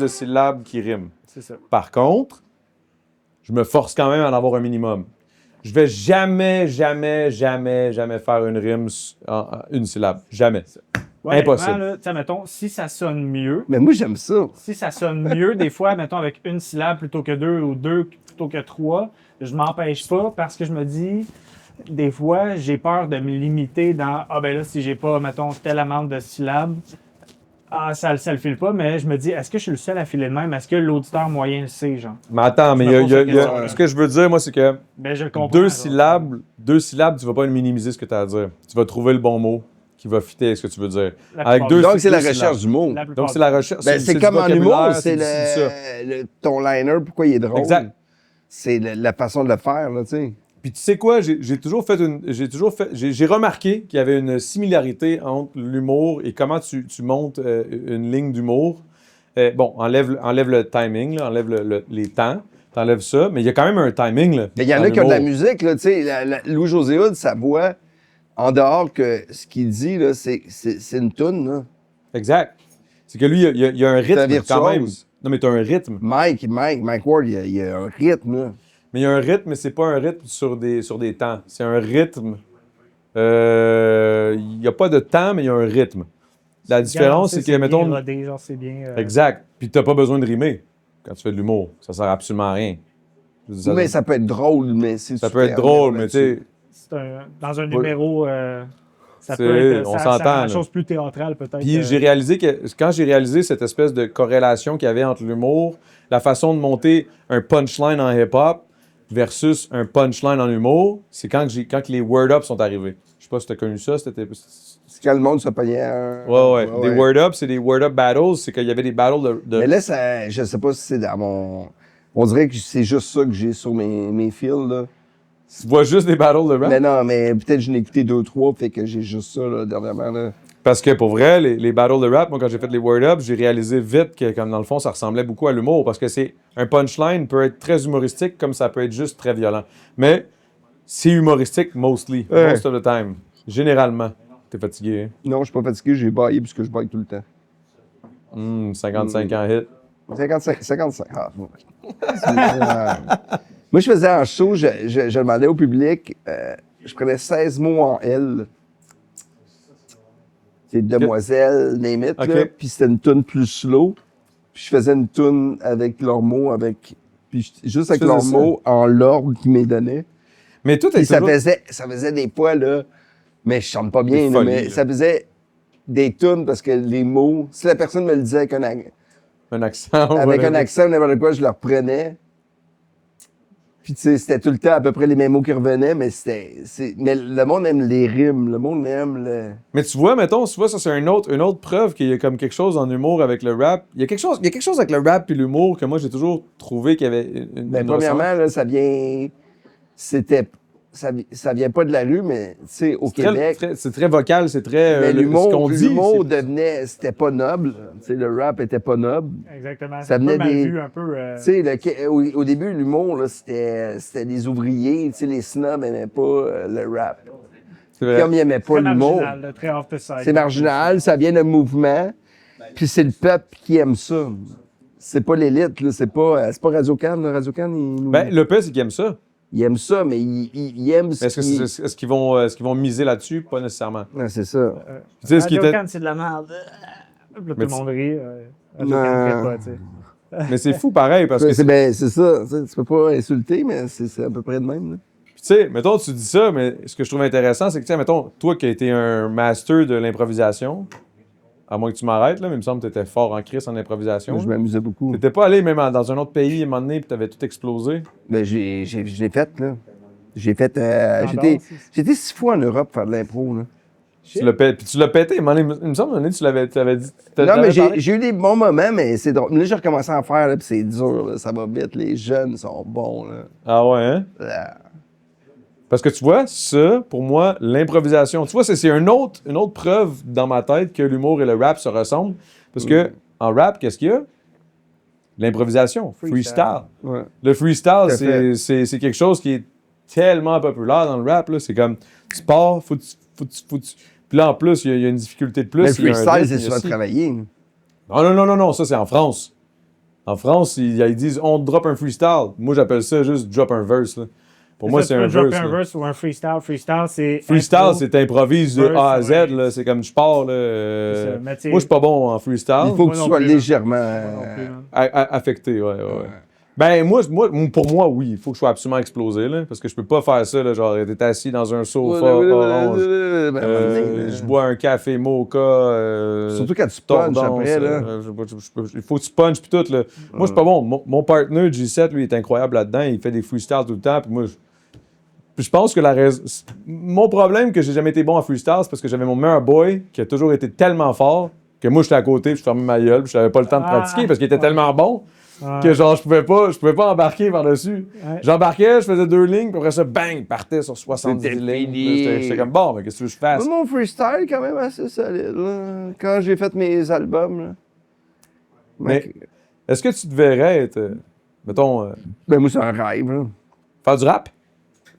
de syllabes qui riment. C'est ça. Par contre, je me force quand même à en avoir un minimum. Je vais jamais faire une rime en une syllabe. Jamais. Ouais, Impossible. Là, mettons, si ça sonne mieux, Mais moi, j'aime ça. si ça sonne mieux, des fois, mettons, avec une syllabe plutôt que deux ou deux plutôt que trois, je m'empêche pas parce que je me dis, des fois, j'ai peur de me limiter dans, ben là, si j'ai pas, mettons, tel amount de syllabes, ça le file pas, mais je me dis, est-ce que je suis le seul à filer de même? Est-ce que l'auditeur moyen le sait, genre? Mais attends, mais ce que je veux dire, moi, c'est que Ben, je le comprends. deux syllabes, tu vas pas minimiser ce que tu as à dire. Tu vas trouver le bon mot qui va fitter avec ce que tu veux dire. Avec Donc, c'est la recherche du mot. Donc, c'est la recherche. Ben, c'est du comme en humour, vocabulaire, c'est ton liner, pourquoi il est drôle. Exact. C'est la façon de le faire, là, tu sais. Puis tu sais quoi, j'ai remarqué qu'il y avait une similarité entre l'humour et comment tu montes une ligne d'humour. Bon, enlève le timing, là, enlève les temps, t'enlèves ça, mais il y a quand même un timing. Là, il y en a qui ont de la musique, là, tu sais. Louis-José Hood, sa voix, en dehors que ce qu'il dit, là, c'est une toune, là. Exact. C'est que lui, il y a un rythme quand même. Non, mais tu as un rythme. Mike Ward, il y a un rythme, là. Mais il y a un rythme, mais c'est pas un rythme sur des temps. C'est un rythme. Il n'y a pas de temps, mais il y a un rythme. La différence, c'est que, mettons. Rodé, genre, c'est bien, Exact. Puis tu n'as pas besoin de rimer quand tu fais de l'humour. Ça sert absolument à rien. Mais ça peut être drôle, mais c'est. Ça peut être drôle, mais tu sais. Dans un numéro. Ça peut être on s'entend, une chose plus théâtrale, peut-être. Puis j'ai réalisé que quand j'ai réalisé cette espèce de corrélation qu'il y avait entre l'humour, la façon de monter un punchline en hip-hop versus un punchline en humour, c'est quand les word-ups sont arrivés. Je sais pas si tu as connu ça. C'est quand le monde se pognait un... Ouais. Des word-ups, c'est des word-up battles. C'est qu'il y avait des battles de... Mais là, je sais pas si c'est dans mon... On dirait que c'est juste ça que j'ai sur mes fils, là. Tu vois juste des battles de rap? Mais non, mais peut-être que je n'ai écouté 2-3, fait que j'ai juste ça, là, dernièrement, là. Parce que pour vrai, les battles de rap, moi, quand j'ai fait les word-ups, j'ai réalisé vite que, comme dans le fond, ça ressemblait beaucoup à l'humour. Parce que un punchline peut être très humoristique comme ça peut être juste très violent. Mais c'est humoristique, most of the time. Généralement. T'es fatigué, hein? Non, je suis pas fatigué, j'ai baillé puisque je baille tout le temps. 55 ans hit. 55. Ah, moi, je faisais un show, je demandais au public, je prenais 16 mots en L. C'est demoiselle, name it, là. Puis c'était une toune plus slow. Puis je faisais une toune avec leurs mots, puis juste avec leurs mots en l'ordre qu'ils me donnaient. Mais tout est ça faisait des poids, là. Mais je chante pas bien, là, mais ça faisait des tunes parce que les mots, si la personne me le disait avec un accent. Avec un accent, n'importe quoi, je le reprenais. Puis tu sais, c'était tout le temps à peu près les mêmes mots qui revenaient, mais mais le monde aime les rimes, le monde aime le... Mais tu vois, mettons, ça c'est une autre preuve qu'il y a comme quelque chose en humour avec le rap. Il y a quelque chose avec le rap et l'humour que moi j'ai toujours trouvé qu'il y avait une premièrement, là, ça vient pas de la rue, mais tu sais, au Québec... c'est très vocal, c'est très... Mais l'humour, ce qu'on dit, c'était pas noble. Tu sais, le rap était pas noble. Exactement. Ça venait vu un peu... Tu sais, au début, l'humour, là, c'était des ouvriers. Tu sais, les snobs n'aimaient pas le rap. Comme ils n'aimaient pas l'humour. C'est marginal, ça vient d'un mouvement. Puis c'est le peuple qui aime ça. C'est pas l'élite, là. C'est pas Radio-Can. Radio-Can, le peuple, c'est qu'ils aiment ça. Ils aiment ça, mais ils aiment ce Est-ce qu'ils vont miser là-dessus? Pas nécessairement. Non, c'est ça. Tu sais, Radio-Can, c'est de la merde. Tout le monde rit. Radio-Can, pas, tu sais. Mais c'est fou pareil, parce que... c'est ça. Tu peux pas insulter, mais c'est à peu près de même, là. Tu sais, mettons, tu dis ça, mais ce que je trouve intéressant, c'est que, tu sais, mettons, toi qui as été un master de l'improvisation, à moins que tu m'arrêtes, là, mais il me semble que tu étais fort en crise en improvisation. Je m'amusais beaucoup. T'étais pas allé même dans un autre pays à un moment donné, puis t'avais tout explosé? Ben, je l'ai fait, là. J'ai fait... j'étais 6 fois en Europe faire de l'impro, là. Tu l'as pété, il me semble que tu l'avais dit. Non, mais j'ai eu des bons moments, mais c'est drôle. Là, j'ai recommencé à en faire, là, puis c'est dur, là. Ça va vite. Les jeunes sont bons, là. Ah ouais, hein? Parce que tu vois, ça, pour moi, l'improvisation, tu vois, c'est une autre preuve dans ma tête que l'humour et le rap se ressemblent. Parce que en rap, qu'est-ce qu'il y a? L'improvisation, freestyle. Ouais. Le freestyle, c'est quelque chose qui est tellement populaire dans le rap, là. C'est comme, tu pars, faut Puis là, en plus, il y a une difficulté de plus. Mais le freestyle, c'est souvent travaillé. Non, ça, c'est en France. En France, ils disent on drop un freestyle. Moi, j'appelle ça juste drop un verse. Là. Pour moi, c'est un verse. Drop un verse ou un freestyle. Freestyle, c'est. Freestyle, c'est t'improvises de A à Z. Là. C'est comme je pars. Là, moi, je suis pas bon en freestyle. Il faut que tu sois légèrement affecté. Ouais. Ben, pour moi, oui. Il faut que je sois absolument explosé. Là, parce que je peux pas faire ça. Là, genre, t'es assis dans un sofa orange. Je bois un café mocha. Surtout quand tu punches après. Là. Il faut que tu punches puis tout. Là. Moi, je suis pas bon. Mon partner, G7, lui, il est incroyable là-dedans. Il fait des freestyles tout le temps. Puis moi, je pense que mon problème que j'ai jamais été bon en freestyle, c'est parce que j'avais mon meilleur boy qui a toujours été tellement fort que moi, j'étais à côté, puis je fermais ma gueule, puis j'avais pas le temps de pratiquer parce qu'il était tellement bon que genre, je pouvais pas embarquer par-dessus. Ouais. J'embarquais, je faisais 2 lignes, puis après ça, bang, il partait sur 70 lignes. J'étais comme, bon, mais qu'est-ce que je fasse? Mon freestyle, quand même, assez solide. Là. Quand j'ai fait mes albums. Là. Mais est-ce que tu te verrais être, mettons... Ben moi, c'est un rêve. Là. Faire du rap?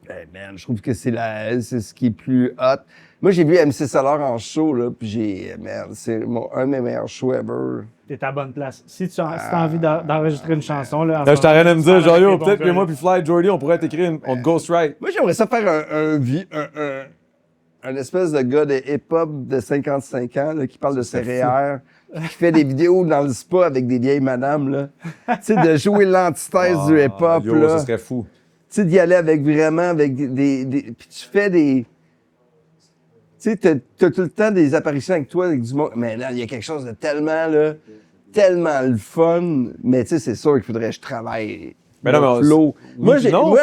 Ben, man, je trouve que c'est ce qui est plus hot. Moi, j'ai vu MC Solar en show, là, puis c'est un de mes meilleurs shows ever. T'es à la bonne place. Si tu as envie d'enregistrer une chanson, là... je t'arrête de me dire, genre, yo, peut-être que moi puis Fly Jordy, on pourrait t'écrire, on te ghostwrite. Moi, j'aimerais ça faire un espèce de gars de hip-hop de 55 ans, là, qui parle de céréales, qui fait des vidéos dans le spa avec des vieilles madames, là. Tu sais, de jouer l'antithèse du hip-hop, yo, là. Ça serait fou. Tu sais, d'y aller avec des puis tu fais des... Tu sais, t'as tout le temps des apparitions avec toi, avec du monde. Mais là, il y a quelque chose de tellement le fun. Mais tu sais, c'est sûr qu'il faudrait que je travaille mon flow. Moi,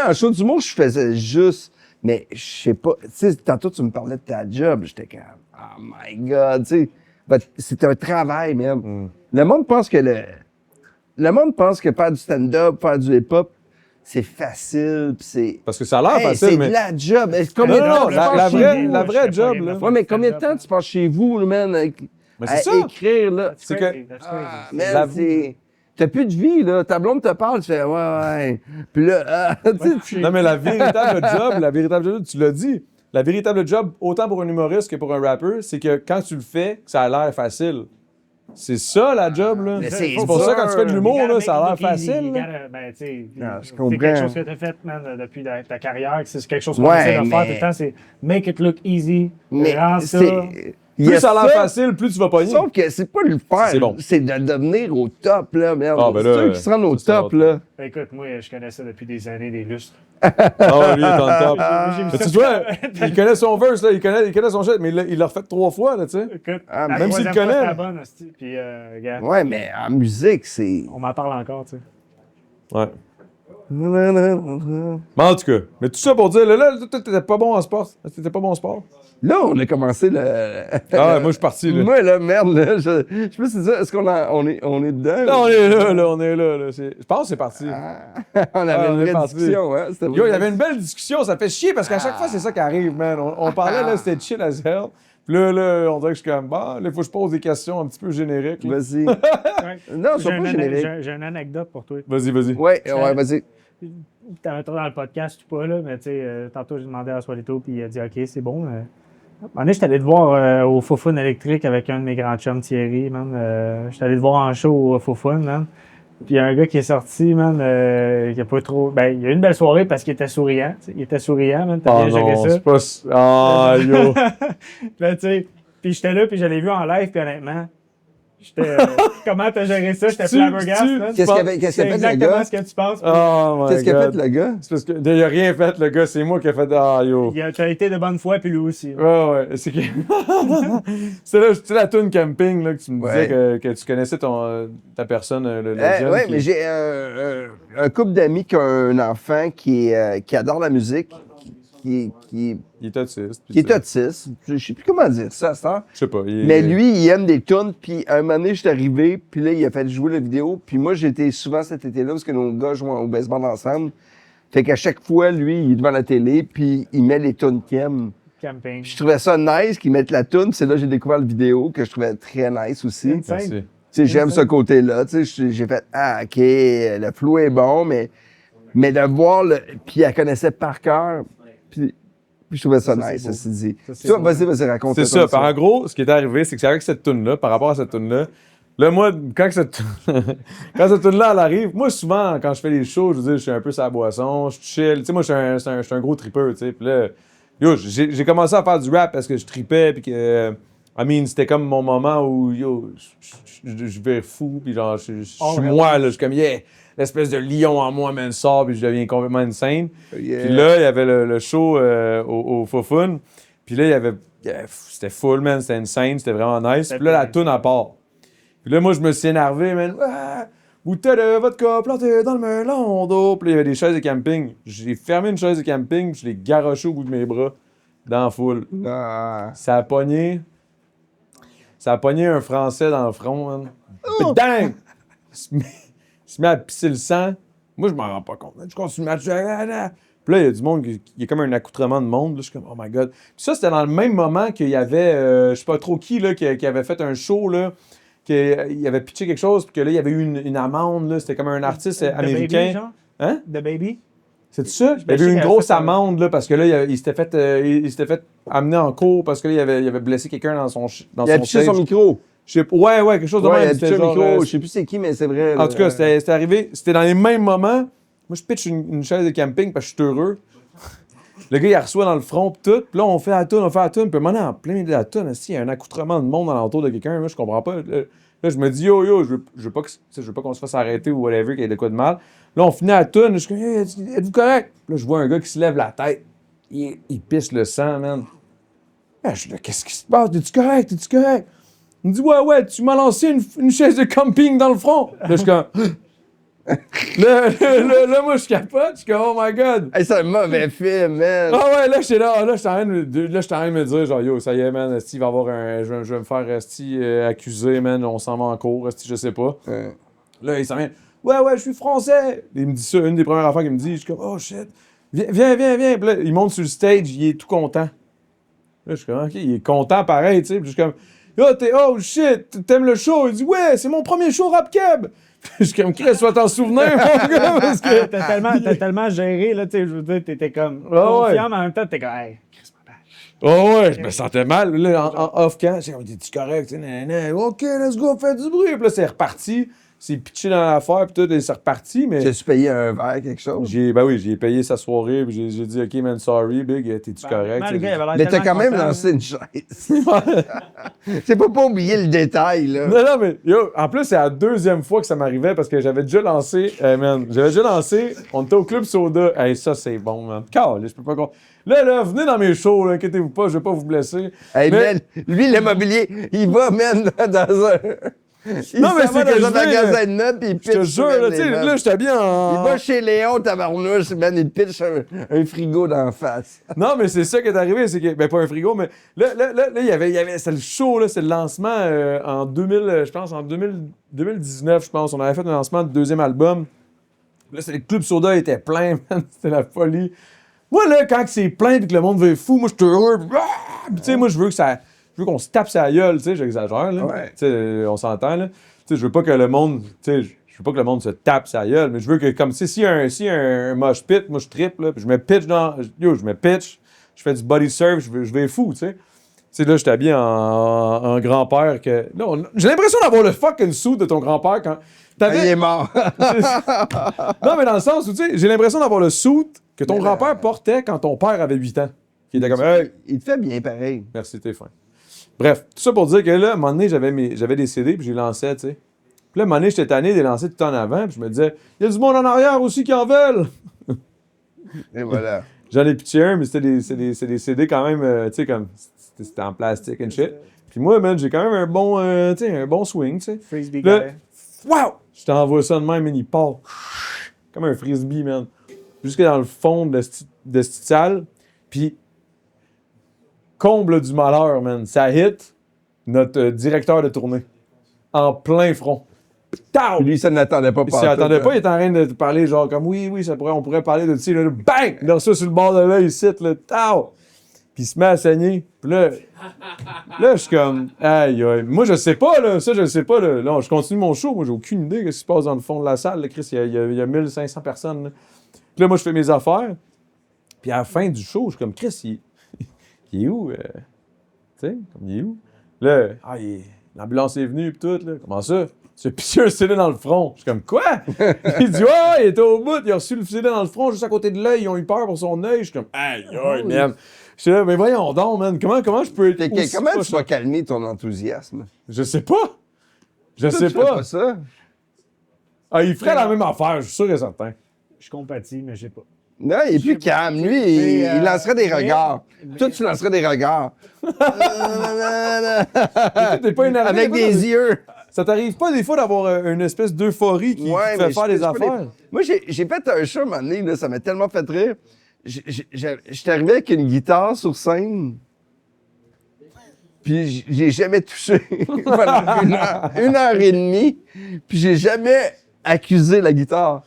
en show d'humour, je faisais juste... Mais je sais pas... Tu sais, tantôt, tu me parlais de ta job. J'étais comme... Oh my God, tu sais. C'est un travail, même. Le monde pense que faire du stand-up, faire du hip-hop, c'est facile, pis c'est... Parce que ça a l'air facile, c'est mais... de la job. La vraie job, là. Ouais, mais combien de temps tu passes chez vous, man, à écrire, là? C'est que... man, t'as plus de vie, là. Ta blonde te parle, tu fais, ouais. Puis là, Non, mais la véritable job, tu l'as dit, la véritable job, autant pour un humoriste que pour un rappeur, c'est que quand tu le fais, ça a l'air facile. C'est ça, la job, là. C'est pour ça, quand tu fais de l'humour, là, ça a l'air facile. Je comprends. C'est quelque chose que tu as fait, man, depuis ta carrière. C'est quelque chose qu'on essaie de faire tout le temps. C'est make it look easy. Mais plus ça a l'air facile, plus tu vas pogner. Sauf que c'est pas le faire, c'est de devenir au top, là, merde. C'est ceux qui se rendent au top, là. Écoute, moi, je connais ça depuis des années, des lustres. Lui, il est en top. Mais tu vois, il connaît son verse, là, il connaît son shit, mais il l'a refait 3 fois, là, tu sais. Écoute, même s'il le connaît. C'est bonne, puis, regarde. Ouais, mais en musique, c'est... On m'en parle encore, tu sais. Ouais. Mais en tout cas, mais tout ça pour dire, là, t'étais pas bon en sport. T'étais pas bon en sport. Là, on a commencé le... moi, je suis parti, là. Moi, là, merde, là, je sais pas si c'est ça. Est-ce qu'on est dedans? Là, on est là. Je pense que c'est parti. On avait une vraie discussion, hein. Yo, il y avait une belle discussion, ça fait chier, parce qu'à chaque fois, c'est ça qui arrive, man. On parlait, là, c'était chill as hell. Puis là, on dirait que je suis comme, là, il faut que je pose des questions un petit peu génériques. Vas-y. Non, c'est pas générique. J'ai une anecdote pour toi. Vas-y. Ouais, vas-y. T'avais trop dans le podcast ou pas, là, mais tu sais, tantôt, j'ai demandé à Swalito, puis il a dit, OK, c'est bon. À un moment donné, j'étais allé te voir au Fofun électrique avec un de mes grands chums, Thierry, man. J'étais allé te voir en show au Fofun, man. Puis il y a un gars qui est sorti, man, qui a pas trop... Ben, il y a eu une belle soirée parce qu'il était souriant. T'sais. Il était souriant, man. T'as bien géré ça. C'est pas... yo! Là, tu sais, puis j'étais là, puis je l'ai vu en live, puis honnêtement... Comment t'as géré ça? J'étais flabbergasté. Qu'est-ce qu'il a fait, le gars? C'est exactement ce que tu penses. Qu'est-ce qu'il a fait, le gars? C'est parce que il a rien fait, le gars. C'est moi qui ai fait. Yo. T'as été de bonne foi, puis lui aussi. Ouais. C'est que... c'est la toune camping là, que tu me disais que tu connaissais ta personne, le jeune. Ouais, mais j'ai un couple d'amis qui a un enfant qui adore la musique. Qui est autiste. Qui est autiste. Je sais plus comment dire ça, ça. Je sais pas. Mais lui, il aime des tunes. Puis un moment donné, je suis arrivé. Puis là, il a fait jouer la vidéo. Puis moi, j'étais souvent cet été-là parce que nos gars jouent au baseball ensemble. Fait qu'à chaque fois, lui, il est devant la télé. Puis il met les tunes qu'il aime. Camping. Puis je trouvais ça nice qu'ils mettent la tune. Puis c'est là que j'ai découvert la vidéo que je trouvais très nice aussi. Merci. Tu sais, j'aime ce côté-là. Tu sais, j'ai fait, OK, le flow est bon. Mais de voir puis elle connaissait par cœur. Puis je trouvais ça nice, ceci dit. Vas-y, raconte. C'est ça. En gros, ce qui est arrivé, c'est que c'est avec cette tune-là, par rapport à cette tune-là, Là, moi, quand cette tune-là, elle arrive, moi, souvent, quand je fais les shows, je veux dire, je suis un peu sur la boisson, je chill. Tu sais, moi, je suis un gros tripeur, tu sais. Puis là, yo, j'ai commencé à faire du rap parce que je tripais, puis que, c'était comme mon moment où, yo, je vais fou, puis genre, je suis moi, là, je suis comme, yeah, l'espèce de lion en moi, man, sort, puis je deviens complètement insane. Yeah. Puis là, il y avait le show au Fofun, puis là, c'était full, man, c'était insane, c'était vraiment nice. Puis là, la tune à part. Puis là, moi, je me suis énervé, man. Bouteille de vodka plantée dans le melon d'eau. Puis là, il y avait des chaises de camping. J'ai fermé une chaise de camping, puis je l'ai garoché au bout de mes bras, dans la foule. Ça a pogné un Français dans le front, man. Dingue! Il se met à pisser le sang. Moi, je m'en rends pas compte. Je continue à match. Puis là, il y a du monde, il y a comme un accoutrement de monde. Là, je suis comme, oh my god. Puis ça, c'était dans le même moment qu'il y avait, je sais pas trop qui, là, qui avait fait un show, là. Qu'il avait pitché quelque chose, puis que là, il y avait eu une amende, là. C'était comme un artiste américain. Baby, genre? Hein? The Baby? C'est ça? Il y avait eu une grosse amende, là, parce que là, il s'était fait amener en cours parce que là, il avait blessé quelqu'un dans son Il a pitché son micro. Ouais, quelque chose de même. même. Il a pitché le micro. Je sais plus c'est qui, mais c'est vrai. En tout cas, c'était arrivé. C'était dans les mêmes moments. Moi, je pitch une chaise de camping parce que je suis heureux. Le gars, il reçoit dans le front, pis tout. Puis là, on fait la toune. Puis maintenant, en plein milieu de la toune, il y a un accoutrement de monde alentour de quelqu'un. Moi, je comprends pas. Là, je me dis, yo, je veux pas qu'on se fasse arrêter ou whatever, qu'il y ait de quoi de mal. Là, on finit la toune. Je suis comme, hey, êtes-vous correct? Puis là, je vois un gars qui se lève la tête. Il pisse le sang, man. Là, je dis, qu'est-ce qui se passe? T'es-tu correct? Il me dit, ouais, tu m'as lancé une chaise de camping dans le front. Là, je suis comme, là, moi, je capote. Je suis comme, oh my god. Hey, c'est un mauvais film, man. Ah ouais, là, j'étais là. Là, j'étais en train de me dire, genre, yo, ça y est, man, esti, il va avoir un. Je vais me faire accuser, man. On s'en va en cours, esti, je sais pas. Là, il s'en vient. Ouais, je suis français. Il me dit ça, une des premières affaires qu'il me dit. Je suis comme, oh shit. Viens. Puis là, il monte sur le stage, il est tout content. Là, je suis comme, ok, il est content pareil, tu sais. Puis je suis comme, yo, oh shit, t'aimes le show? Il dit, ouais, c'est mon premier show rap keb. Je suis comme, Chris, va t'en souvenir, mon gars, parce que... T'as tellement géré, là, tu sais, je veux dire, t'étais comme confiant, mais en même temps, t'étais comme, hey, Chris, ma bâche. Oh ouais, je me sentais mal. Là, en off-cam, j'ai dit, t'es correct, OK, let's go, fais du bruit. Puis là, c'est reparti. C'est pitché dans l'affaire, puis tout, et c'est reparti, mais... T'as-tu payé un verre, quelque chose? J'ai payé sa soirée, puis j'ai dit, OK, man, sorry, big, t'es-tu correct? Mais t'as quand même lancé une chaise. C'est pas oublier le détail, là. Non, mais, yo, en plus, c'est la deuxième fois que ça m'arrivait, parce que j'avais déjà lancé, on était au Club Soda. Hey, ça, c'est bon, man. Calme, je peux pas... Là, venez dans mes shows, là, inquiétez-vous pas, je vais pas vous blesser. Hey, man, lui, l'immobilier, il va, man, dans un... Non, mais c'est que je magasin de notes, puis il pitch. Je te jure, là, tu sais, là, j'étais bien en... Il va chez Léon, tabarnouche, man, il pitch un frigo d'en face. Non, mais c'est ça qui est arrivé, c'est que... Ben, pas un frigo, mais là, il y avait... C'était le show, là, c'est le lancement en 2000... Je pense, en 2019, je pense. On avait fait le lancement du deuxième album. Là, le Club Soda était plein, man. C'était la folie. Moi, là, quand c'est plein et que le monde veut fou, moi, je suis heureux. Puis, tu sais, moi, je veux qu'on se tape sa gueule, tu sais, j'exagère, là. Ouais. Tu sais, on s'entend, là. Tu sais, je veux pas que le monde, tu sais, je veux pas que le monde se tape sa gueule, mais je veux que, comme, si y a un mosh pit, moi, je trippe, là, puis je me pitch, je fais du body surf, je vais fou, tu sais. Tu sais, là, je t'habille en grand-père que... Là, j'ai l'impression d'avoir le fucking suit de ton grand-père quand... Il est mort. Non, mais dans le sens où, tu sais, j'ai l'impression d'avoir le suit que ton grand-père portait quand ton père avait 8 ans. Qui était comme, hey. Il te fait bien pareil. Merci, t'es fin. Bref, tout ça pour dire que là, à un moment donné, j'avais des CD, puis je les lançais, tu sais. Puis là, à un moment donné, j'étais tanné de les lancer tout en avant, puis je me disais, il y a du monde en arrière aussi qui en veulent. Et voilà. J'en ai pitché un, mais c'était des CD quand même, tu sais, comme, c'était en plastique and shit. Puis moi, man, j'ai quand même un bon swing, tu sais. Frisbee Là, guy. wow! Je t'envoie ça de même, man, il part. Comme un frisbee, man. Jusque dans le fond de cette salle. Puis, comble du malheur, man. Ça hit notre directeur de tournée. En plein front. Tao! Lui, ça ne l'attendait pas. Il s'y attendait pas, il était en train de parler genre comme oui, on pourrait parler de ça. Bang! Il a reçu sur le bord de l'œil, ici, là. Tao! Puis il se met à saigner. Puis là, je suis comme, aïe, aïe. Moi, je sais pas, là. Ça, je sais pas, là. Non, je continue mon show. Moi, j'ai aucune idée de ce qui se passe dans le fond de la salle. Là, Chris, il y a 1500 personnes. Là. Puis là, moi, je fais mes affaires. Puis à la fin du show, je suis comme, Chris, il est où? Tu sais, comme il est où? Là, il L'ambulance est venue, pis tout, là. Comment ça? Tu as pissé un CD dans le front. Je suis comme, quoi? Il dit, il était au bout, il a reçu le CD dans le front, juste à côté de l'œil, ils ont eu peur pour son œil. Je suis comme, aïe, man. Je suis là, mais voyons donc, man, comment je peux être Comment tu vas calmer ton enthousiasme? Je sais pas. Je sais Tu fais pas. ça? Ah, il ferait la même affaire, je suis sûr et certain. Je compatis, mais je sais pas. Non, il est plus calme. Lui, il lancerait des regards. Toi, tu lancerais des regards. T'es pas énervé. Avec des yeux. Ça t'arrive pas des fois d'avoir une espèce d'euphorie qui te fait faire des affaires? Moi, j'ai fait un show à un moment donné, là, ça m'a tellement fait rire. J'étais arrivé avec une guitare sur scène, puis j'ai jamais touché pendant une heure et demie, puis j'ai jamais accusé la guitare.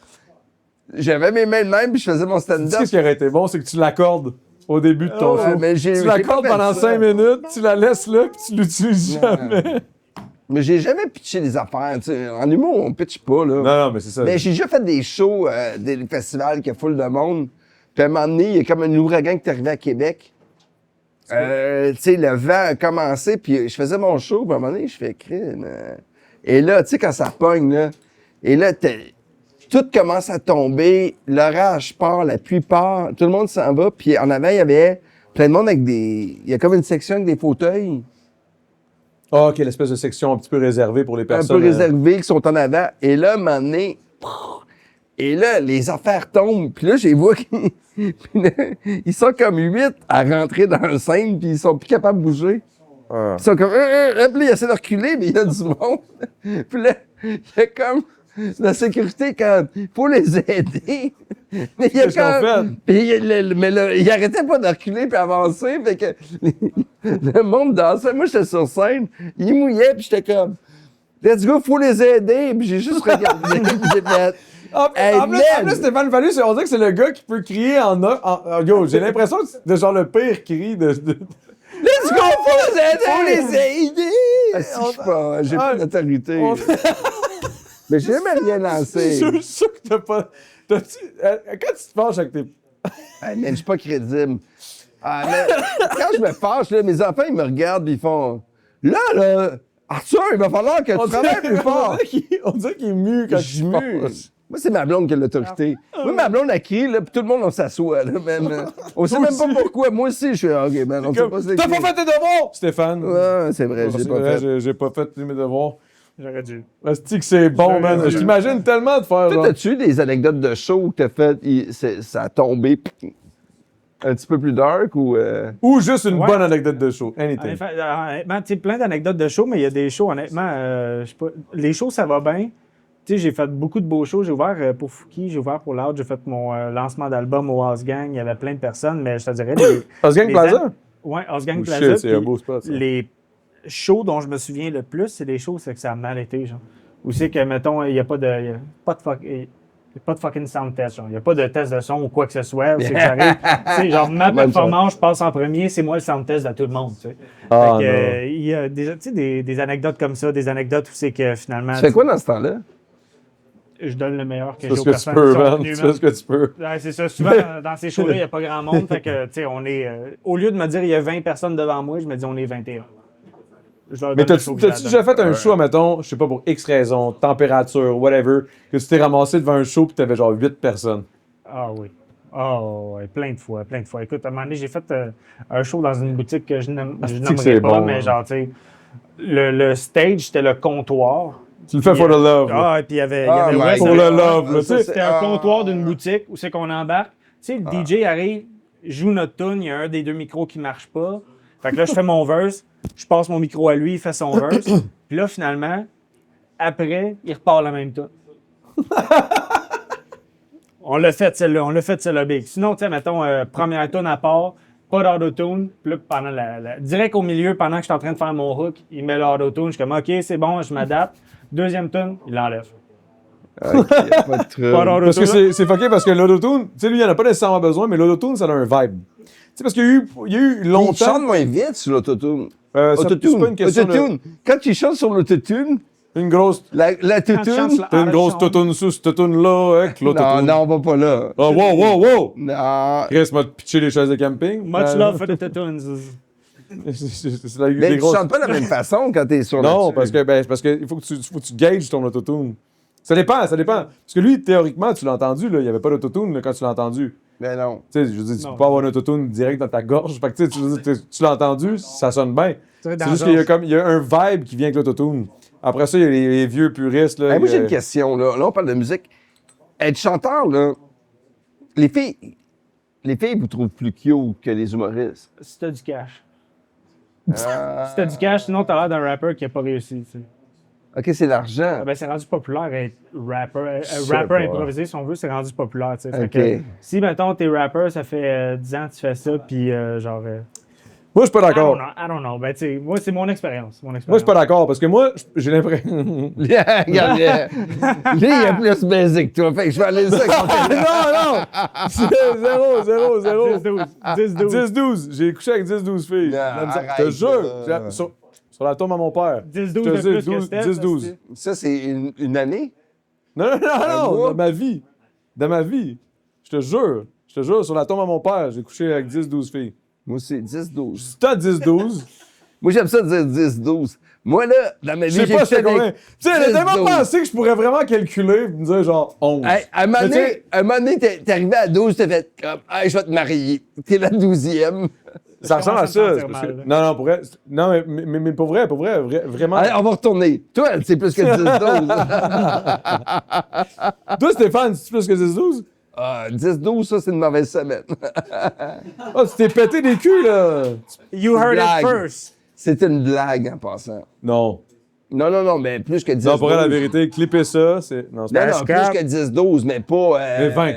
J'avais mes mains de même, puis je faisais mon stand-up. Tu sais ce qui aurait été bon, c'est que tu l'accordes au début de ton show. Mais tu l'accordes pendant 5 minutes, tu la laisses là, puis tu l'utilises jamais. Mais j'ai jamais pitché des affaires. T'sais. En humour, on pitche pas, là. Non, mais c'est ça. Mais j'ai déjà fait des shows, des festivals qui a full de monde. Puis à un moment donné, il y a comme un ouragan qui est arrivé à Québec. Tu sais, le vent a commencé, puis je faisais mon show, puis à un moment donné, je fais crime. Et là, tu sais, quand ça pogne, là, et là, tout commence à tomber, l'orage part, la pluie part, tout le monde s'en va, puis en avant, il y avait plein de monde avec des... Il y a comme une section avec des fauteuils. Ah, OK, l'espèce de section un petit peu réservée pour les personnes. Un peu réservées, qui sont en avant. Et là, à un moment donné, et là, les affaires tombent. Puis là, je les vois ils sont comme 8 à rentrer dans le scène, puis ils sont plus capables de bouger. Ils sont comme... Puis là, ils essaient de reculer, mais il y a du monde. Puis là, il y a comme... La sécurité, quand il faut les aider. Mais il y a comme... Puis mais là, il arrêtait pas de reculer puis avancer. Fait que le monde dansait. Moi, j'étais sur scène. Il mouillait, puis j'étais comme... Let's go, faut les aider. Puis j'ai juste regardé. Puis j'ai fait... En plus, Stéphane Fallu, on dirait que c'est le gars qui peut crier yo, j'ai l'impression que c'est genre le pire cri de... Let's go, faut les aider! Faut les aider! J'ai pas d'autorité. Mais j'ai jamais rien lancé. Je suis sûr que t'as pas... Quand tu te fâches avec tes... Mais je suis pas crédible. Mais quand je me fâche, là, mes enfants, ils me regardent et ils font... Là, Arthur, il va falloir que tu travailles plus fort. On dirait qu'il est mu quand je mue. Moi, c'est ma blonde qui a l'autorité. Moi, ma blonde, elle crie, là, puis tout le monde, on s'assoit, là, même. On sait même pas pourquoi. Moi aussi, je suis OK, man, on sait pas c'est T'as pas fait tes devoirs, Stéphane! Ouais, c'est vrai, j'ai pas fait. J'ai pas fait mes devoirs. J'aurais dû. Asti que c'est bon, man. Je t'imagine tellement de faire Toi, t'as-tu des anecdotes de show où t'as fait, ça a tombé un petit peu plus dark ou... Ou juste une bonne anecdote de show. Anything. Honnêtement, tu sais, plein d'anecdotes de shows, mais il y a des shows, honnêtement, je sais pas. Les shows, ça va bien. Tu sais, j'ai fait beaucoup de beaux shows. J'ai ouvert pour Fouki, j'ai ouvert pour Loud, j'ai fait mon lancement d'album au House Gang. Il y avait plein de personnes, mais je te dirais... House Gang Plaza? Ouais, House Gang Plaza. Plaza. C'est un beau spot, ça. Les shows dont je me souviens le plus, c'est des shows c'est que ça a mal été, genre. Ou c'est que, mettons, il n'y a pas de fucking sound test, genre. Il n'y a pas de test de son ou quoi que ce soit. C'est que ça arrive. Tu sais, genre, ma performance, je passe en premier, c'est moi le sound test de tout le monde, tu sais. Il y a des anecdotes comme ça, des anecdotes où c'est que finalement... Tu fais quoi dans ce temps-là? Je donne le meilleur que j'ai aux personnes qui sont venues. Tu fais ce que tu peux. Ouais, c'est ça. Souvent, dans ces shows-là, il n'y a pas grand monde. Fait que, tu sais, on est... au lieu de me dire il y a 20 personnes devant moi, je me dis on est 21. Mais t'as-tu déjà fait un show, mettons, je sais pas, pour X raison, température, whatever, que tu t'es ramassé devant un show pis t'avais genre 8 personnes? Ah oui. Ouais, plein de fois. Écoute, à un moment donné, j'ai fait un show dans une boutique que je n'aimerais pas, mais genre, tu sais, le stage, c'était le comptoir. Tu le fais for the love. Ah, et puis il y avait pour le love, tu sais. C'était un comptoir d'une boutique où c'est qu'on embarque. Tu sais, le DJ arrive, joue notre tune, il y a un des deux micros qui marche pas. Fait que là, je fais mon verse, je passe mon micro à lui, il fait son verse. Puis là, finalement, après, il repart la même tune. On l'a fait celle-là big. Sinon, tu sais, mettons, première tune à part, pas d'autotune. Puis là, pendant direct au milieu, pendant que je suis en train de faire mon hook, il met l'autotune. Je suis comme, OK, c'est bon, je m'adapte. Deuxième tune, il l'enlève. OK, pas de trouble. Parce que c'est fucké parce que l'autotune, tu sais, lui, il en a pas nécessairement besoin, mais l'autotune, ça a un vibe. Tu sais, parce qu'il y a eu longtemps... Il chante moins vite sur l'autotune. C'est pas une question autotune. Quand tu chantes sur l'autotune... Une grosse... La tutune... T'as une grosse tutune sous cette tutune-là, avec l'autotune. Non, on va pas là. Oh, wow! Non. Chris m'a pitché les chaises de camping. Much love for the tutunes. Mais tu chantes pas de la même façon quand t'es sur Non, là-dessus. parce que il faut que tu gages ton autotune. Ça dépend. Parce que lui, théoriquement, tu l'as entendu, là, il n'y avait pas d'autotune quand tu l'as entendu. Mais non. Tu sais, je veux dire, tu peux pas avoir un autotune direct dans ta gorge. Fait que tu l'as entendu, ça sonne bien. C'est juste qu'il y a un vibe qui vient avec l'autotune. Après ça, il y a les vieux puristes. Là, Moi, j'ai une question. Là, on parle de musique. Être chanteur, là, les filles vous trouvent plus cute que les humoristes. Si t'as du cash. Si t'as du cash, sinon t'as l'air d'un rappeur qui a pas réussi. Tu sais. OK, c'est l'argent. Ben, c'est rendu populaire être rapper. sais Rapper pas. improvisé, si on veut, c'est rendu populaire. Tu sais. Fait OK. que, si, mettons, t'es rappeur, ça fait 10 ans que tu fais ça, puis genre. Moi, je suis pas d'accord. I don't know. Ben, tu sais, moi, c'est mon expérience. Moi, je suis pas d'accord parce que moi, j'ai l'impression. Regarde, lui, il a plus baisé que toi. Fait que je vais aller ça contre Non! C'est 0. 10-12. 10-12. J'ai couché avec 10-12 filles. Non, Je te arrête, jure. là. Sur la tombe à mon père. 10-12 Je te de dis, plus que Steph. 10-12. Ça, c'est une année? Non, mois? dans ma vie. Dans ma vie. Je te jure, sur la tombe à mon père, j'ai couché avec 10-12 filles. Moi, c'est 10-12. Si t'as 10-12, Moi, j'aime ça dire 10-12. Moi, là, dans ma vie, je sais pas fait c'est combien. des Tu sais, j'ai tellement 10-12. pensé que je pourrais vraiment calculer et me dire genre 11. Hey, à un moment Mais tu sais, donné, t'es arrivé à 12, t'as fait comme, hey, je vais te marier. T'es la 12e. ça ressemble à commence à ça. me sentir c'est parce que- mal. Non, pour vrai. Non, mais pour vrai, vraiment. Allez, on va retourner. Toi, c'est plus que 10-12. Toi, Stéphane, c'est plus que 10-12? 10-12, ça, c'est une mauvaise semaine. Oh, tu t'es pété des culs, là. You heard Blague. it first. C'est une blague en passant. Non. Non, mais plus que 10-12. Non, pour vrai, la vérité, clipper ça, c'est. Non, c'est Non, pas non, plus que 10-12, mais pas... Mais 20.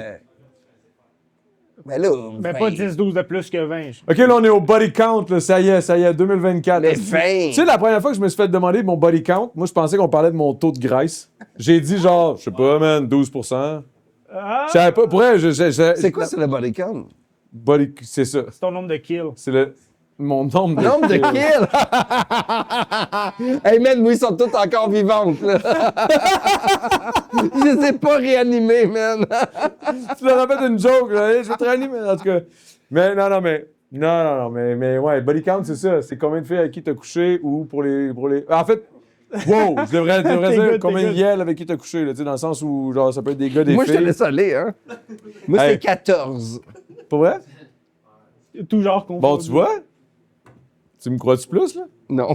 Mais là, Mais 20. pas 10-12 de plus que 20. OK, là, on est au body count, là. Ça y est, 2024. Mais Tu 20. sais, la première fois que je me suis fait demander mon body count, moi, je pensais qu'on parlait de mon taux de graisse. J'ai dit genre, je sais pas, man, 12%. Ah, Je savais pas, pour vrai, C'est quoi, c'est le body count? Body, c'est ça. c'est ton nombre de kills. C'est mon nombre de Nombre de kills! Hey man, moi, ils sont toutes encore vivantes, là. Je les ai pas réanimées, man. Tu leur as fait une joke, là. Hey, je vais te réanimer, en tout cas. Mais non, mais ouais, body count, c'est ça. C'est combien de filles avec qui t'as couché ou pour les. En fait, wow, je devrais T'es dire good, combien t'es de good. yels avec qui t'as couché, là, tu sais, dans le sens où, genre, ça peut être des gars, des Moi, je filles. te laisse aller, hein. Moi, Hey. c'est 14. Pour vrai? Tout genre confondu. Bon, tu vois? Tu me crois-tu plus, là? Non.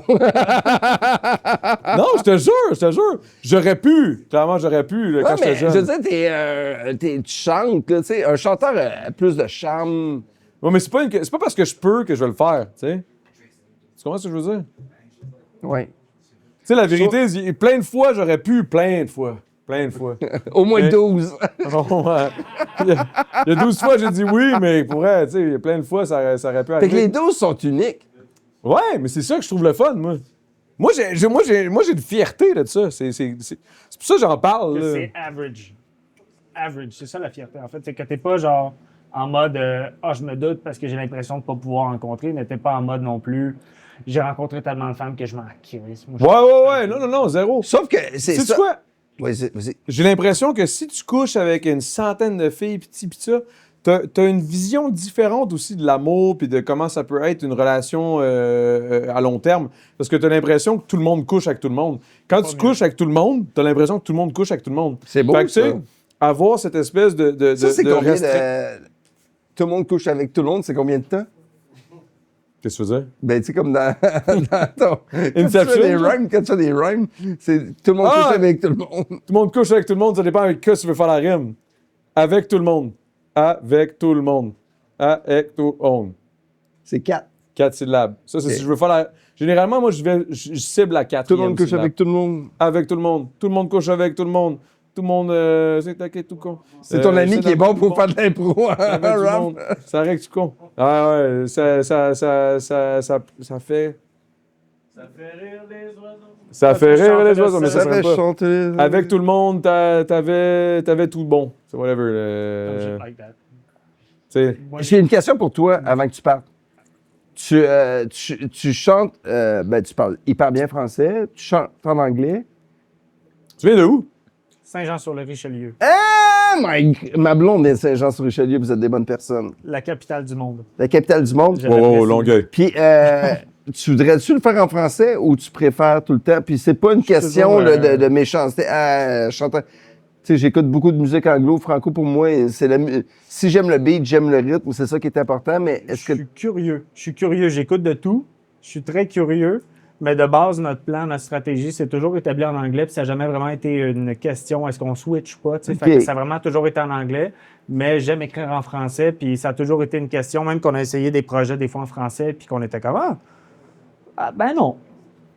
Non, je te jure. J'aurais pu. Clairement, j'aurais pu, là, quand Ouais, j'étais mais jeune. je veux dire, tu chantes, là, tu sais. Un chanteur a plus de charme. Ouais, mais c'est pas parce que je peux que je vais le faire, tu sais. Tu comprends ce que je veux dire? Ouais. Tu sais, la vérité, plein de fois, j'aurais pu, plein de fois. Au moins Mais- 12. Bon, ouais. Il y a 12 fois, j'ai dit oui, mais pour vrai, tu sais, il y a plein de fois, ça aurait pu Fait que arriver. les 12 sont uniques. Ouais, mais c'est ça que je trouve le fun, moi. Moi, j'ai de fierté là, de ça. C'est pour ça que j'en parle. Que Là. c'est average. Average, c'est ça la fierté. En fait, c'est que t'es pas genre en mode je me doute parce que j'ai l'impression de pas pouvoir rencontrer, mais t'es pas en mode non plus. J'ai rencontré tellement de femmes que je m'en crisse. Moi, Ouais, non, zéro. Sauf que c'est Sais-tu ça. quoi? Vas-y. J'ai l'impression que si tu couches avec une centaine de filles, pis ça, t'as une vision différente aussi de l'amour, puis de comment ça peut être une relation à long terme. Parce que t'as l'impression que tout le monde couche avec tout le monde. Quand tu couches avec tout le monde, t'as l'impression que tout le monde couche avec tout le monde. C'est beau, Fait que, tu sais, ça. avoir cette espèce de Ça, c'est de combien restreint- de... Tout le monde couche avec tout le monde, c'est combien de temps? Qu'est-ce que tu veux dire? Ben, tu sais, comme dans ton... Inception, Quand tu fais des rhymes, c'est tout le monde Ah! couche avec tout le monde. Tout le monde couche avec tout le monde, ça dépend avec quoi tu veux faire la rime. Avec tout le monde. Avec tout le monde. Avec tout le monde. C'est 4. 4 syllabes. Ça, c'est Ok. si je veux faire la. Généralement, moi, je cible la 4. Tout le monde couche avec tout le monde. Avec tout le monde. Tout le monde couche avec tout le monde. Tout le monde. C'est taquet, tout con. C'est ton ami qui est bon pour faire faire de l'impro. avec tout le monde. Ça règle, tu con. Ah ouais, ça fait. Ça fait rire les oiseaux. Ça fait rire les oiseaux, mais ça ça serait pas. chanter. Avec tout le monde, t'avais tout bon. C'est whatever. Shit like that. Tu sais. Moi, J'ai une question pour toi avant que tu partes. Tu chantes, tu parles hyper bien français, tu chantes en anglais. Tu viens de où? Saint-Jean-sur-le-Richelieu. Ah! Ma blonde est Saint-Jean-sur-Richelieu, vous êtes des bonnes personnes. La capitale du monde. La capitale du monde? Oh, Longueuil. Puis, tu voudrais-tu le faire en français ou tu préfères tout le temps? Puis c'est pas une question toujours, de méchanceté. Chanteur. Tu sais, j'écoute beaucoup de musique anglo, franco. Pour moi, si j'aime le beat, j'aime le rythme, c'est ça qui est important. Mais est-ce que Je suis curieux. Je suis curieux. J'écoute de tout. Je suis très curieux. Mais de base, notre plan, notre stratégie, c'est toujours établi en anglais. Puis ça n'a jamais vraiment été une question, est-ce qu'on switch ou pas? Fait que ça a vraiment toujours été en anglais. Mais j'aime écrire en français. Puis ça a toujours été une question, même qu'on a essayé des projets des fois en français. Puis qu'on était comme, ben non.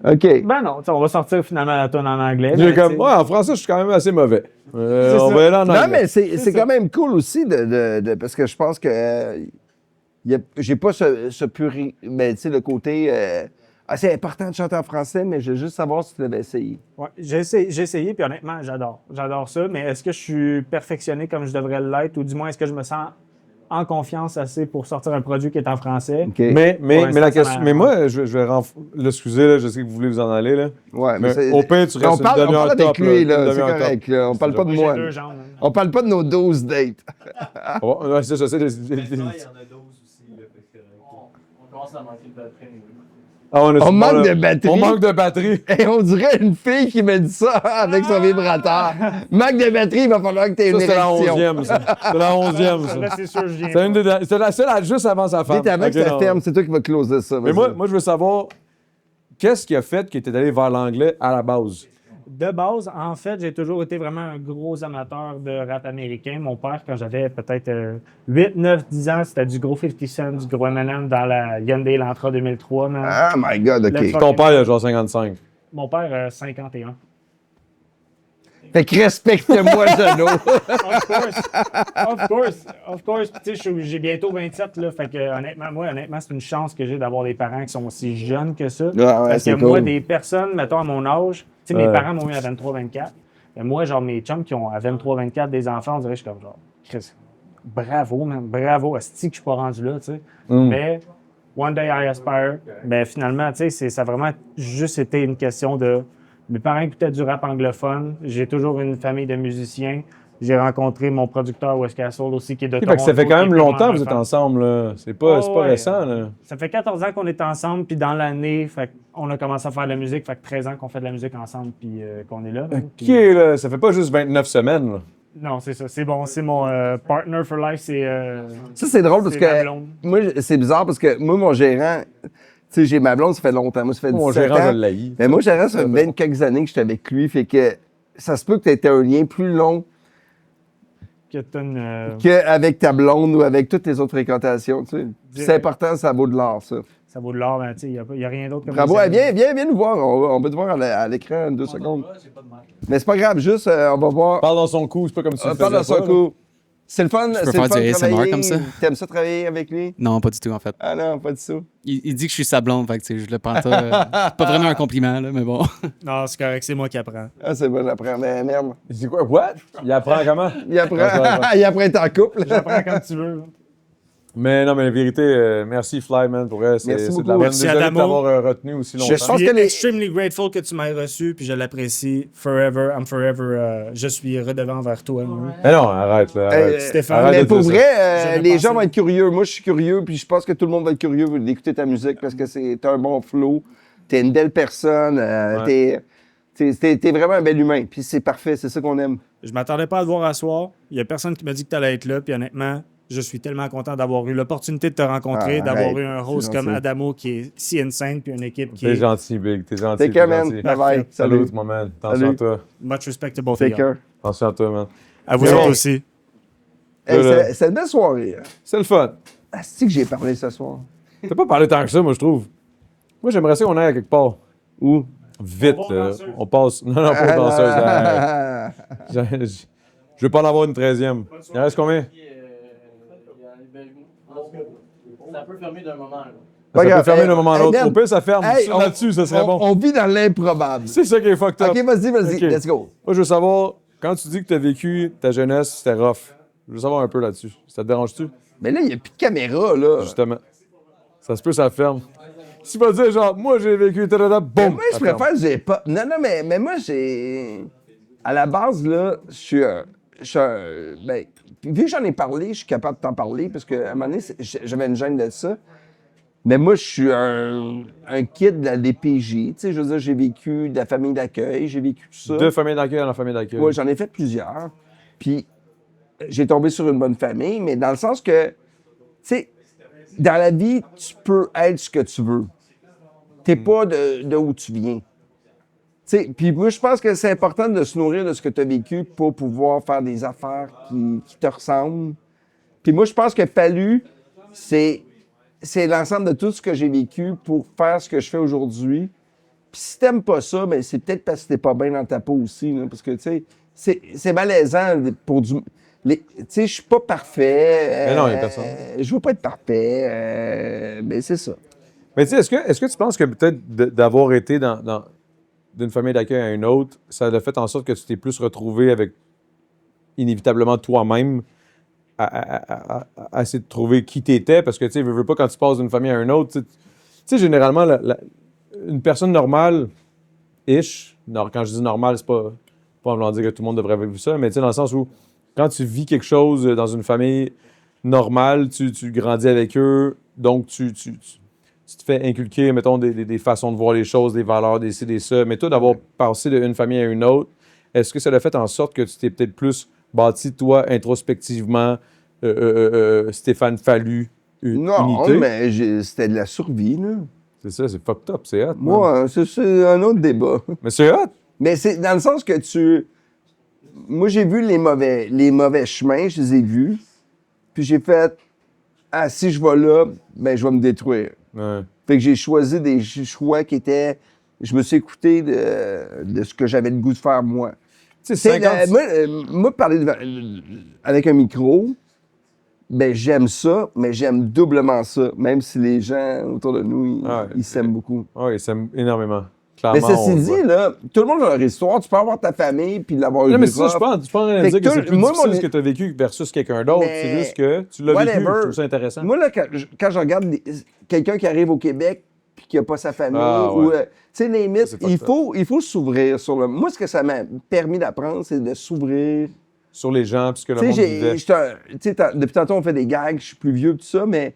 OK. Ben non. On va sortir finalement la tonne en anglais. J'ai comme, en français, je suis quand même assez mauvais. On va y aller en anglais. Non, mais c'est quand même cool aussi parce que je pense que j'ai pas ce mais tu sais, le côté c'est important de chanter en français, mais je veux juste savoir si tu l'avais essayé. Ouais, j'ai essayé, puis honnêtement, j'adore. J'adore ça, mais est-ce que je suis perfectionné comme je devrais l'être, ou du moins, est-ce que je me sens en confiance assez pour sortir un produit qui est en français? Okay. Mais la question, mais moi, je vais excusez, là, je sais que vous voulez vous en aller, là. Ouais, mais au pire, tu restes on parle une demi-heure avec lui, là, c'est demi-heure correct, là. On parle pas de moi. On parle pas de nos 12 dates. Ouais, c'est ça, c'est Il y en a 12 aussi, là, fait que on commence à manquer de batterie. On manque de batterie. On manque de batterie. Et on dirait une fille qui me dit ça avec son vibrateur. Manque de batterie, il va falloir que tu aies une érection. C'est la 11e, ça. C'est la 11e, ça. Là, c'est sûr, je viens. C'est la seule juste avant sa femme. Vite avant que ça ferme, c'est toi qui vas closer ça. Mais moi, je veux savoir, qu'est-ce qui a fait que tu es allé vers l'anglais à la base? De base, en fait, j'ai toujours été vraiment un gros amateur de rap américain. Mon père, quand j'avais peut-être 8, 9, 10 ans, c'était du gros 50 Cent, du gros Eminem dans la Hyundai Elantra 2003. Man. Oh my God, OK. Ton père, il a genre 55. Mon père, 51. Fait que respecte-moi, Jeannot. Of course. Tu sais, j'ai bientôt 27, là. Fait que, honnêtement, c'est une chance que j'ai d'avoir des parents qui sont aussi jeunes que ça. Parce que moi, des personnes, mettons, à mon âge, tu sais, mes parents m'ont eu à 23-24. Mais moi, genre, mes chums qui ont à 23-24 des enfants, on dirait que je suis comme genre, Chris, bravo, man, bravo, asti que je suis pas rendu là, tu sais. Mais, one day I aspire. Mais finalement, tu sais, ça a vraiment juste été une question de. Mes parents écoutaient du rap anglophone. J'ai toujours une famille de musiciens. J'ai rencontré mon producteur Wes Castle aussi, qui est de Toronto. Ça fait quand même longtemps que vous êtes ensemble, là. C'est pas récent, là. Ça fait 14 ans qu'on est ensemble, puis dans l'année, on a commencé à faire de la musique. Fait que 13 ans qu'on fait de la musique ensemble, puis qu'on est là. OK, là. Ça fait pas juste 29 semaines, là. Non, c'est ça. C'est bon. C'est mon partner for life. Ça, c'est drôle parce que moi, c'est bizarre parce que moi, mon gérant... Tu sais, j'ai ma blonde, ça fait longtemps. Moi, ça fait 17 ans. Mon gérant, je l'haïs. Mais moi, gérant, ça fait 20 quelques années que j'étais avec lui. Fait que ça se peut que tu aies un lien plus long qu'avec ta blonde ou avec toutes tes autres fréquentations. Tu sais. C'est important, ça vaut de l'or, ça. Ça vaut de l'or, mais tu sais, il n'y a rien d'autre comme ça. Bravo, viens nous voir. On va te voir à l'écran en 2 secondes. Mais c'est pas grave, juste, on va voir. Parle dans son cou, c'est pas comme si tu parle dans son cou. C'est le fun, je peux faire du ASMR comme ça. T'aimes ça travailler avec lui? Non, pas du tout, en fait. Ah non, pas du tout. Il dit que je suis sa blonde, fait que je le prends pas. C'est pas vraiment un compliment, là, mais bon. Non, c'est correct, c'est moi qui apprends. Ah, c'est bon, j'apprends. Mais merde. C'est quoi? What? Il apprend comment? Il apprend être en couple. J'apprends quand tu veux. Mais non, mais la vérité, merci Fly, man, pour elle. Merci beaucoup. De la Merci désolé de Adamo. t'avoir retenu aussi longtemps. Je pense Je que suis extremely grateful que tu m'aies reçu, puis je l'apprécie. Forever, I'm forever. Je suis redevant vers toi. Mais non, arrête, là. Arrête. Stéphane, Arrête mais de pour dire ça. vrai, Je les vais gens penser. vont être curieux. Moi, je suis curieux, puis je pense que tout le monde va être curieux d'écouter ta musique parce que t'as un bon flow, t'es une belle personne, t'es vraiment un bel humain, puis c'est parfait, c'est ça qu'on aime. Je m'attendais pas à te voir à soir. Il y a personne qui m'a dit que tu allais être là, puis honnêtement, je suis tellement content d'avoir eu l'opportunité de te rencontrer, d'avoir arrête, eu un host c'est comme gentil. Adamo qui est si insane, puis une équipe qui T'es est gentil, Big. T'es gentil. Take care, t'es man. gentil. Bye bye. Salut, mon man. Attention à toi. much respect to both of Take you. care. Attention à toi, man. À vous Ouais. autres aussi. Hey, c'est une belle soirée. Hein. C'est le fun. Ah, c'est que j'ai parlé ce soir. T'as pas parlé tant que ça, moi, je trouve. Moi, j'aimerais ça qu'on aille à quelque part. Où? Vite, Pas aux là. danseuses. On passe. Non, pas aux danseuses. là. Je veux pas en avoir une 13e. Il en reste combien? Ça peut fermer d'un moment à l'autre. Ça Regarde, peut fermer hey, d'un moment à hey, l'autre. man. Au pire, ça ferme. Hey, Là-dessus, ça serait bon. On vit dans l'improbable. C'est ça qui est fucked up. OK, vas-y, Ok. let's go. Moi, je veux savoir, quand tu dis que tu as vécu ta jeunesse, c'était rough. Je veux savoir un peu là-dessus. Ça te dérange-tu? Mais là, il n'y a plus de caméra, là. Justement. Ça se peut, ça ferme. Si tu vas dire, genre, moi, j'ai vécu, Mais boum! moi, je préfère, j'ai pas. Non, mais moi, j'ai. À la base, là, je ben, vu que j'en ai parlé, je suis capable de t'en parler parce qu'à un moment donné, j'avais une gêne de ça. Mais moi, je suis un kid de la DPJ. Tu sais, je veux dire, j'ai vécu de la famille d'accueil, j'ai vécu tout ça. 2 familles d'accueil dans la famille d'accueil. Oui, j'en ai fait plusieurs. Puis, j'ai tombé sur une bonne famille, mais dans le sens que, tu sais, dans la vie, tu peux être ce que tu veux. T'es pas de où tu viens. Puis moi, je pense que c'est important de se nourrir de ce que tu as vécu pour pouvoir faire des affaires qui te ressemblent. Puis moi, je pense que Palu, c'est l'ensemble de tout ce que j'ai vécu pour faire ce que je fais aujourd'hui. Puis si t'aimes pas ça, ben c'est peut-être parce que t'es pas bien dans ta peau aussi. Là, parce que, tu sais, c'est malaisant pour du... Tu sais, je suis pas parfait. Mais non, il y a personne. Je veux pas être parfait. Mais c'est ça. Mais tu sais, est-ce que tu penses que peut-être d'avoir été d'une famille d'accueil à une autre, ça a fait en sorte que tu t'es plus retrouvé avec inévitablement toi-même à essayer de trouver qui t'étais? Parce que tu sais, veux pas quand tu passes d'une famille à une autre, tu sais, généralement, une personne normale, quand je dis normal, c'est pas en voulant dire que tout le monde devrait vivre ça, mais tu sais, dans le sens où quand tu vis quelque chose dans une famille normale, tu grandis avec eux, donc tu te fais inculquer, mettons, des façons de voir les choses, des valeurs, des ci, des ça. Mais toi, d'avoir passé d'une famille à une autre, est-ce que ça a fait en sorte que tu t'es peut-être plus bâti, toi, introspectivement, Stéphane Fallu, Non, unité? mais c'était de la survie, là. C'est ça, c'est fucked up, c'est hot. Moi, c'est un autre débat. Mais c'est hot! Mais c'est dans le sens que moi, j'ai vu les mauvais chemins, je les ai vus. Puis j'ai fait, si je vais là, ben je vais me détruire. Ouais. Fait que j'ai choisi des choix qui étaient... Je me suis écouté de ce que j'avais le goût de faire, moi. Tu sais, 50... moi, parler avec un micro, ben j'aime ça, mais j'aime doublement ça. Même si les gens autour de nous, ils s'aiment beaucoup. Oui, ils s'aiment énormément. Mais ceci dit, là, tout le monde a leur histoire. Tu peux avoir ta famille puis l'avoir eu. Non, mais ça, je pense en train de dire que c'est plus difficile ce que tu as vécu versus quelqu'un d'autre. Mais... C'est juste que tu l'as vécu. Je trouve ça intéressant. Moi, là, quand je regarde quelqu'un qui arrive au Québec puis qui n'a pas sa famille, ou, tu sais, les mythes, il faut s'ouvrir sur le... Moi, ce que ça m'a permis d'apprendre, c'est de s'ouvrir... Sur les gens, puisque le monde vivait. Depuis tantôt, on fait des gags, je suis plus vieux, tout ça, mais